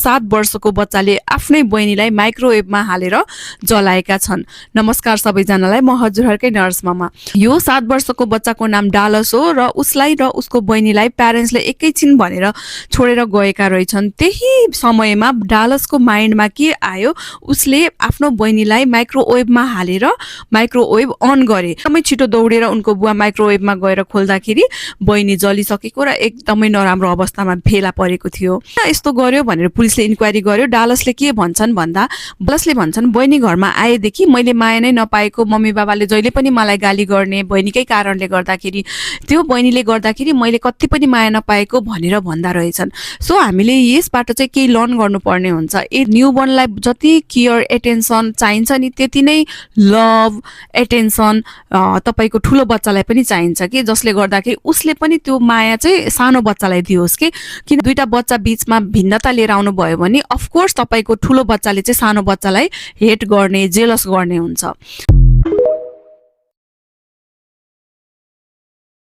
7 वर्षको बच्चाले आफ्नै बहिनीलाई माइक्रोवेभमा हालेर जलाएका छन्। नमस्कार सबैजनालाई, म हजुरहरुकै नर्स मामा। यो 7 वर्षको बच्चाको नाम डालस हो र उसलाई र उसको बहिनीलाई प्यारेन्ट्सले एकैछिन भनेर छोडेर गएका रहेछन्। त्यही समयमा डालसको माइन्डमा के आयो, उसले आफ्नो बहिनीलाई माइक्रोवेभमा हालेर माइक्रोवेभ अन गरे। एकदमै छिटो दौडेर उनको बुवा माइक्रोवेभमा गएर खोल्दाखेरि बहिनी जलिसकेको र एकदमै नराम्रो अवस्थामा फेला परेको थियो। यस्तो गर्यो भनेर पुलिसले इन्क्वायरी गर्यो। डालसले के भन्छन् भन्दा डालसले भन्छन् बहिनी घरमा आएदेखि मैले माया नै नपाएको, मम्मी बाबाले जहिले पनि मलाई गाली गर्ने, बहिनीकै कारणले गर्दाखेरि, त्यो बहिनीले गर्दाखेरि मैले कति पनि माया नपाएको भनेर भन्दा रहेछन्। सो हामीले यसबाट चाहिँ केही लर्न गर्नुपर्ने हुन्छ। न्यूबर्नलाई जति केयर एटेन्सन चाहिन्छ नि त्यति नै लभ एटेन्सन तपाईको ठुलो बच्चालाई पनि चाहिन्छ कि, जसले गर्दाखेरि उसले पनि त्यो माया चाहिँ सानो बच्चालाई दियोस् कि। किन दुईटा बच्चा बीचमा भिन्नता लिएर आउनु भयो भने अफकोर्स तपाईको ठुलो बच्चाले चाहिँ सानो बच्चालाई हेट गर्ने, जेलस गर्ने हुन्छ।